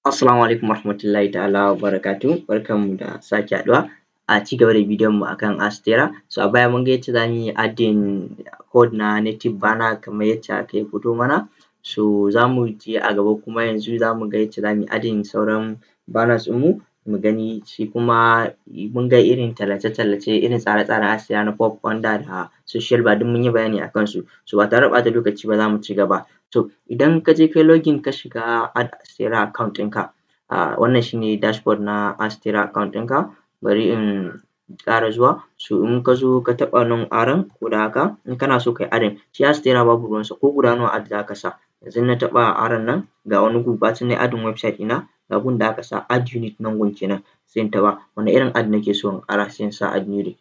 Assalamu alaikum warahmatullahi ta'ala wabarakatuh. Barkanmu da sake haɗuwa a cigaba da bidiyon mu akan Adsterra. So a baya mun ga yadda zamu yi adding code na native banner kamar yacce haka ya fito mana. So zamu je a gaba kuma yanzu zamu ga yacce zamu yi adding sauran banners ɗin mu gani, shi kuma mun ga irin tallace-tallace, irin tsare-tsaren Adsterra na pop under da social bar duk mun yi bayani akan su. So ba tare da ɓata lokaci ba zamu cigaba. To idan ka je kai login ka shiga Adsterra account ɗinka, wannan shi ne dashboard na Adsterra account ɗinka. Bari in ƙara zuwa. So in ka zo ka taɓa nan arrow guda haka, in kana so kai adding, shi Adsterra babu ruwan sa ko guda nawa add za ka sa. Yanzu in na taɓa arrow nan ga wani gu bacin nayi adding website ɗina ga gun da aka sa add unit nan gun kenan, sai in taɓa wane irin add nake so in ƙara, sai in sa add unit.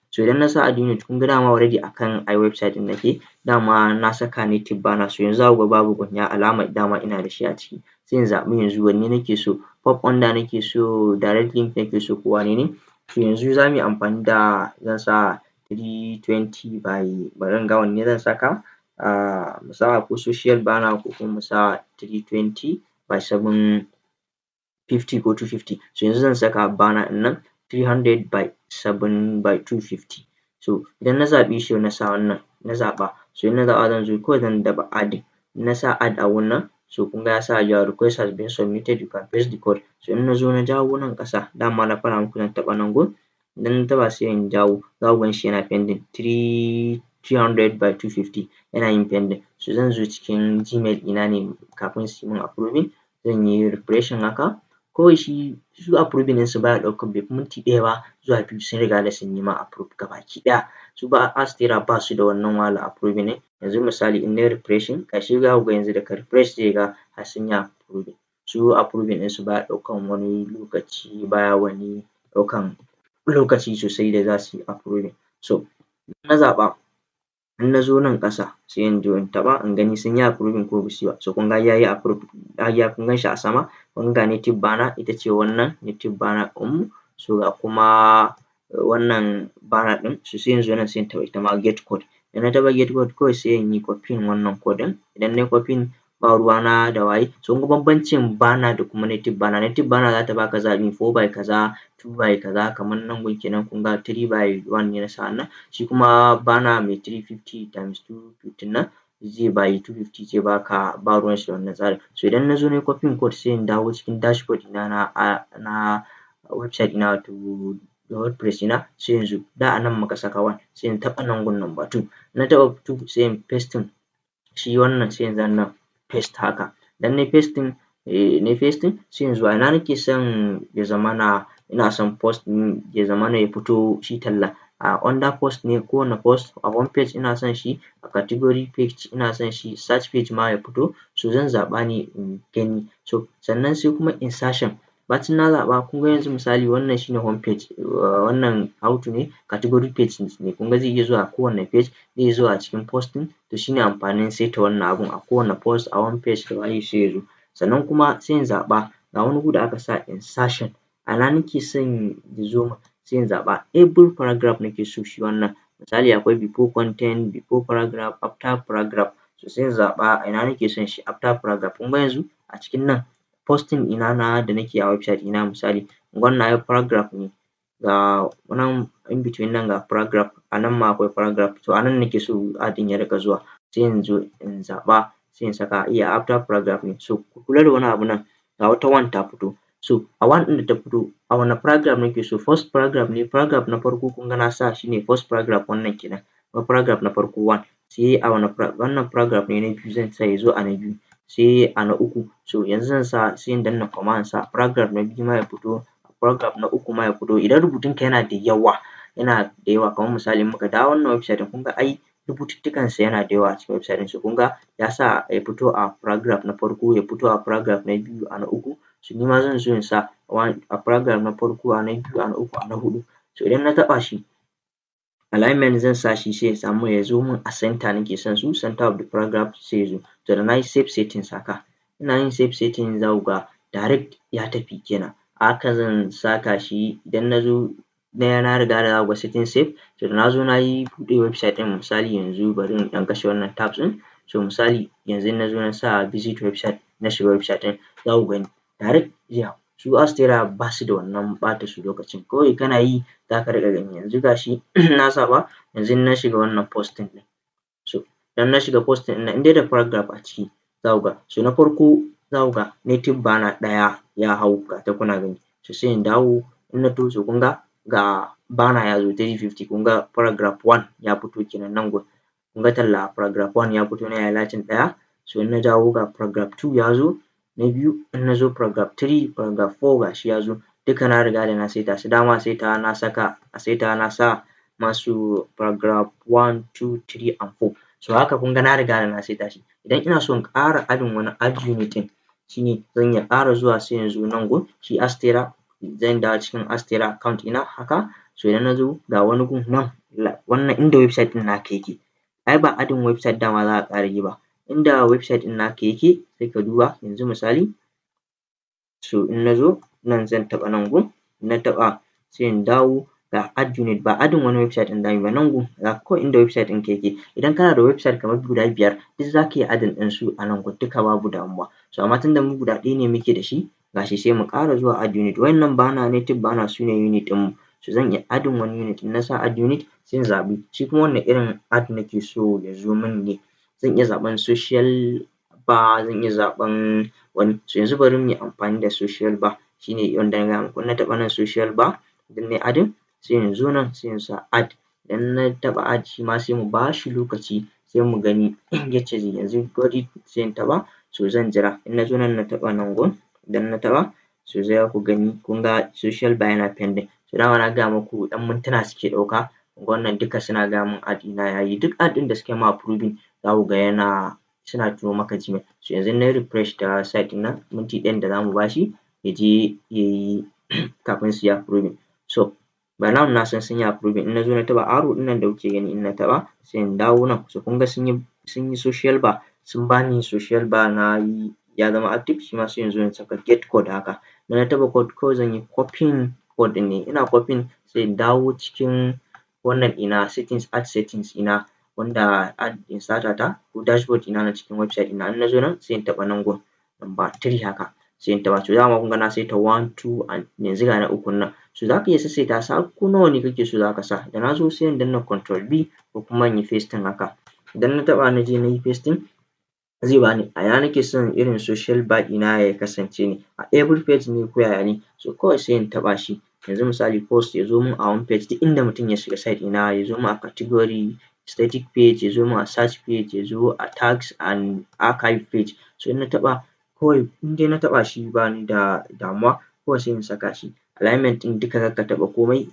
So idan na sa add unit kun ga dama already akan website ɗin nake, dama na saka native banner, so yanzu za ku ga babu gun ya alamar dama ina da shi a ciki. Sai in zaɓi yanzu wanne nake so, pop under nake so, direct link nake so ko wane ne. To yanzu za mu yi amfani da, zan sa 320 by, bari in ga wanne zan saka, mu sa ko social banner ko kuma mu sa 320 by 750 ko 250. So yanzu zan saka banner ɗin nan 300 by 7 by 250. So idan na zaɓe shi na sa wannan, na zaɓa, so in na zaɓa zan zo kawai zan taɓa adding. In na sa add a wannan, so kun ga ya sa your request has been submitted, you can paste the code. So in na zo na jawo nan ƙasa, dama na faɗa muku zan taɓa nan gun, idan na taɓa sai in jawo, za ku gan shi yana pending 300 by 250 yana yin pending. So zan zo cikin Gmail ɗina ne kafin su yi min approving, zan yi refreshing haka, kawai su approving ɗinsu baya ɗaukan bai fi minti ɗaya ba zuwa biyu sun riga da sun yi ma approve gabaki ɗaya. Su Adsterra ba su da wannan wahalar approving ɗin. Yanzu misali in nayi refreshing, gashi za ku ga yanzu daga refresh zai ga har sun yi approving. Su approving ɗinsu baya ɗaukan wani lokaci, baya wani ɗaukan lokaci sosai da za su yi approving. So in na zaɓa, in na zo nan ƙasa sai in zo in taɓa in gani sun yi approving ko ba su yi ba. So kun ga ya yi approve, kun gan shi a sama, kun ga native banner ita ce wannan native banner ɗinmu. So ga kuma wannan banner ɗin, so sai in zo nan sai in taɓa ita ma get code. Idan na taɓa get code kawai sai in yi copying wannan code ɗin. Idan nayi copying ba ruwana da waye. So kun ga bambancin banner da kuma native banner. Native banner za ta baka zaɓi 4 by kaza, 2 by kaza, kamar nan gun kenan kun ga 3 by 1 ne na sa nan. Shi kuma banner mai 350 times 250 nan zai by 250 zai baka, ba ruwan shi da wannan tsarin. So idan na zo nayi copying code sai in dawo cikin dashboard ɗina na website ɗina wato Wordpress ɗina, sai in zo, da a nan muka saka 1, sai in taɓa nan gun number 2. Na taɓa 2 sai in pasting shi wannan, sai in zanna paste haka. Idan nayi pasting, sai in zo a ina nake son ya zamana, ina son post ɗin ya zamana ya fito shi talla. A under post ne, kowane post, a home page ina son shi, a category page ina son shi, search page ma ya fito. So zan zaɓa ne in gani. So sannan sai kuma insertion. Bacin na zaɓa, kun ga yanzu misali wannan shi ne home page, wannan how to ne, category page ne, kun ga zai iya zuwa a kowane page, zai iya zuwa a cikin post ɗin. To shi ne amfanin saita wannan abun a kowane post, a home page da waye sai ya zo. Sannan kuma sai in zaɓa, ga wani gu da aka sa insertion, a ina nake son ya zo min, sai in zaɓa every paragraph nake so shi wannan. Misali akwai before content, before paragraph, after paragraph. So sai in zaɓa a ina nake son shi after paragraph. Kun ga yanzu a cikin nan posting ɗina da nake a website ɗina misali, kun ga wannan ai paragraph ne, ga nan in between nan ga paragraph, a nan ma akwai paragraph. To a nan nake so adding ya riƙa zuwa. Sai in zo in zaɓa, sai in saka after paragraph ne. So ku kula da wani abu nan, ga wata 1 ta fito. So a 1 ɗin da ta fito, a wane paragraph nake so, first paragraph ne, paragraph na farko kun ga na sa shi ne first paragraph wannan kenan. Paragraph na farko 1, sai a wannan paragraph ne na biyu zan sa ya zo a na biyu, sai a na uku. So yanzu zan sa, sai in danna comma in sa paragraph na biyu ma ya fito, paragraph na uku ma ya fito. Idan rubutunka yana da yawa, kamar misali muka dawo wannan website ɗin, kun ga ai rubututtukansa yana da yawa a cikin website ɗin. So kun ga ya sa ya fito a paragraph na farko, ya fito a paragraph na biyu, a na uku. So ni ma zan zo in sa a paragraph na farko, a na biyu, a na uku, a na huɗu. So idan na taɓa shi, alignment zan sa shi sai ya samu ya zo min a center nake son su, center of the paragraph sai ya zo. To da na yi save settings haka, ina yin save settings za ku ga direct ya tafi kenan. Haka zan saka shi idan na zo na riga da za ku ga setting save. To da na zo na yi buɗe website ɗin misali yanzu bari in ɗan kashe wannan tabs ɗin. So misali yanzu in na zo na sa visit website, na shiga website ɗin, za ku gani direct zai hau. Su Adsterra ba su da wannan ɓata su lokacin, kawai kana yi za ka riƙa gani. Yanzu ga shi na zaɓa, yanzu in na shiga wannan posting ɗin, so idan na shiga posting ɗin nan in dai da paragraph a ciki za ku ga, so na farko za ku ga native banner ɗaya ya hau ga ta kuna gani, so sai in dawo in na taho, so kun ga banner ya zo 350, kun ga paragraph 1 ya fito kenan nan gurin, kun ga talla paragraph 1 ya fito na highlighting ɗaya, so in na dawo ga paragraph 2 ya zo, na biyu in na zo paragraph 3, paragraph 4 ga shi ya zo, duka na riga da na saita su, dama saitawa na saka a saitawa na sa masu paragraph 1, 2, 3 and 4, so haka kun ga na riga da na saita shi. Idan ina so in ƙara adding wani add unit ɗin, shi ne zan iya ƙara zuwa sai in zo nan gun shi Adsterra, zan dawo cikin Adsterra account ɗina haka, so idan na zo ga wani gun nan, wannan inda website ɗin naka yake, ai ba adding website dama za ka ƙara yi ba, inda website ɗin naka yake sai ka duba, yanzu misali, so in na zo nan zan taɓa nan gun, in na taɓa sai in dawo ga add unit, ba adding wani website ɗin za mu yi ba, nan gun ga kawai inda website ɗinka yake, idan kana da website kamar guda 5 duk za ka iya adding ɗin su a nan gun duka babu damuwa, so amma tunda mu guda ɗaya ne muke da shi, ga shi sai mu ƙara zuwa add unit, wa'innan banner native banner su ne unit ɗinmu, so zan iya adding wani unit, in na sa add unit sai in zaɓi shi kuma wanne irin add nake so ya zo min ne, zan iya zaɓen social bar, zan iya zaɓen wani, so yanzu bari mu yi amfani da social bar, shi ne wanda na gaya muku, in na taɓa nan social bar idan na yi adding sai in zo nan sai in sa add, idan na taɓa add shi ma sai mu ba shi lokaci sai mu gani yacce zai yi, yanzu bari sai in taɓa, so zan jira, in na zo nan na taɓa nan gun, idan na taɓa so za ku gani kun ga social bar yana pending, so dama na gaya muku ɗan mintuna suke ɗauka, kun ga wannan duka suna gaya min add ɗina ya yi, duk add ɗin da suka yi ma approving za ku ga yana suna turo maka Gmail, so yanzu in na yi refresh ta site ɗin nan, minti ɗayan da za mu ba shi ya je ya yi kafin su yi approving, so by now na san sun yi approving, in na zo na taɓa arrow ɗin nan da kuke gani, in na taɓa sai in dawo nan, so kun ga sun yi social bar, sun ba ni social bar na yi ya zama active, shi ma sai in zo in saka get code haka, idan na taɓa code kawai zan yi copying code ɗin ne, ina copying sai in dawo cikin wannan ɗina settings, add settings ɗina wanda add inserter ta ko dashboard ɗina na cikin website ɗina, in na zo nan sai in taɓa nan gun number 3 haka, sai in taɓa, so dama kun ga na saita 1, 2 and yanzu ga na 3 nan, so za ka iya sassaita su har ko nawa ne kake so za ka sa, da na zo sai in danna control B ko kuma in yi pasting haka, idan na taɓa na je na yi pasting zai ba ni a ina nake son irin social bar ɗina ya kasance ne, a every page ne ko yaya ne, so kawai sai in taɓa shi, yanzu misali post ya zo min a one page, duk inda mutum ya shiga site ɗina ya zo min a category, static page, ya zo min a search page, ya zo a tags and archive page, so in na taɓa kawai in dai na taɓa shi ba ni da damuwa, kawai sai in saka shi, alignment ɗin duka kar ka taɓa komai,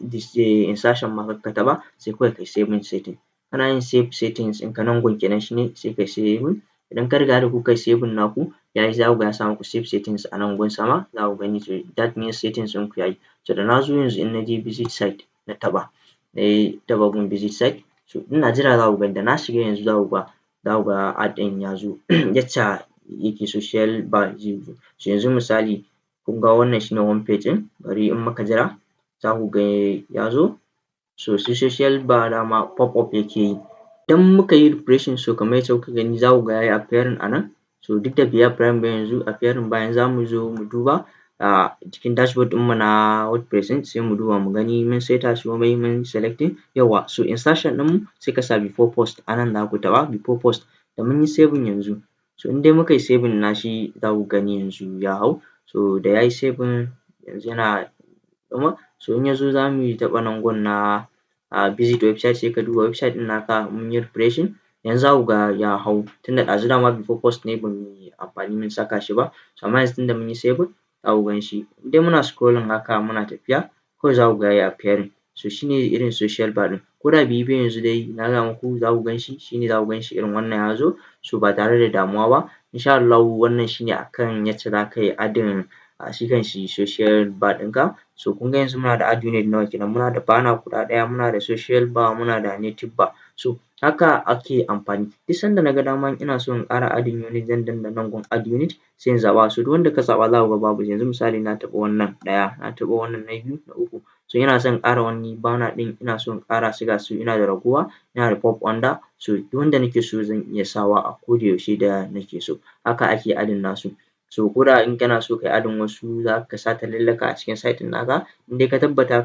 insertion ma kar ka taɓa, sai kawai kai saving setting, kana yin save settings ɗinka nan gun kenan shi ne sai kai saving, idan ka riga da kuka yi saving naku ya yi, za ku ga ya sa muku save settings a nan gun sama, za ku gani, so that means settings ɗinku ya yi, so da na zo yanzu in na je visit site na taɓa, na taɓa gun visit site, so ina jira za ku gani da na shiga yanzu za ku ga add ɗin ya zo yacca yake social bar zai zo, so yanzu misali kun ga wannan shi ne home page ɗin, bari in muka jira za ku ga ya zo, so shi social bar dama pop up yake yi, idan muka yi refreshing so kamar yacce kuka gani za ku ga ya yi appearing a nan, so duk da bai yi appearing ba yanzu appearing bayan za mu zo mu duba a cikin dashboard ɗinmu na Wordpress ɗin, sai mu duba mu gani mun saita shi komai mun selecting, yawwa, so insertion ɗinmu sai ka sa before post, a nan za ku taɓa before post, da mun yi saving yanzu, so in dai muka yi saving nashi za ku gani yanzu ya hau, so da ya yi saving yanzu yana so in ya zo za mu taɓa nan gun na visit website, sai ka duba website ɗin naka mun yi refreshing yanzu za ku ga ya hau, tunda ɗazu dama before post ne ba mu yi amfani mun saka shi ba, so amma yanzu tunda mun yi saving za ku gan shi, in dai muna scrolling haka muna tafiya kawai za ku ga ya yi appearing, so shi ne irin social bar ɗin, ko da bai yi ba yanzu dai na gaya muku za ku gan shi, shi ne za ku gan shi irin wannan ya zo, so ba tare da damuwa ba, in sha Allahu wannan shi ne akan yacce za ka yi adding shi kanshi social bar ɗinka, so kun ga yanzu muna da add unit nawa kenan, muna da banner guda ɗaya, muna da social bar, muna da native bar, so haka ake amfani, duk sanda na ga dama ina so in ƙara adding unit zan danna nan gun add unit sai in zaɓa, so duk wanda ka zaɓa za ku ga babu, yanzu misali na taɓa wannan ɗaya, na taɓa wannan na biyu, na uku, so ina son in ƙara wani banner ɗin ina so in ƙara su ga su ina da raguwa, ina da pop under, so duk wanda nake so zan iya sawa a koda yaushe da nake so, haka ake adding nasu. So ko da in kana so kai adin wasu za ka sa talallaka a cikin site ɗin naka, in dai ka tabbata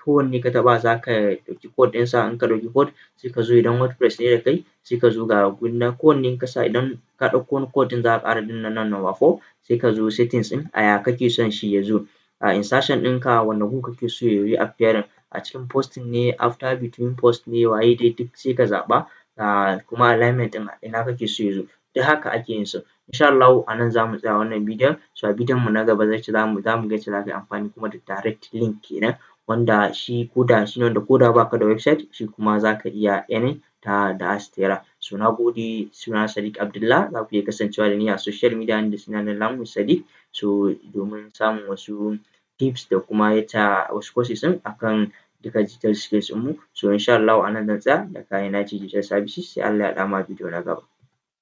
kowanne ka taɓa za ka ɗauki code ɗinsa, in ka ɗauki code sai ka zo idan Wordpress ne da kai sai ka zo ga kowanne in ka sa idan ka ɗauko wani code ɗin za ka ƙara danna nan number 4 sai ka zo settings ɗin a ya kake son shi ya zo. A insertion ɗinka wanne gu kake so ya yi appearing, a cikin posting ne, after, between post ne, waye dai duk sai ka zaɓa, kuma alignment ɗin ina kake so ya zo. Duk haka ake yin su. Insha Allahu a nan za mu tsaya wannan bidiyon. So a bidiyon mu na gaba za mu ga yacce za ka yi amfani kuma da direct link kenan, wanda shi ko da ba ka da website shi kuma za ka iya earning da Adsterra. So na gode, sunana Sadiq Abdullah, za ku iya kasancewa da ni a social media da sunana Lamu Sadiq. So domin samun wasu tips da kuma yacca wasu courses ɗin akan duka digital skills ɗinmu. So insha Allahu a nan zan tsaya da kaina digital services, sai Allah ya haɗa mu a bidiyo na gaba.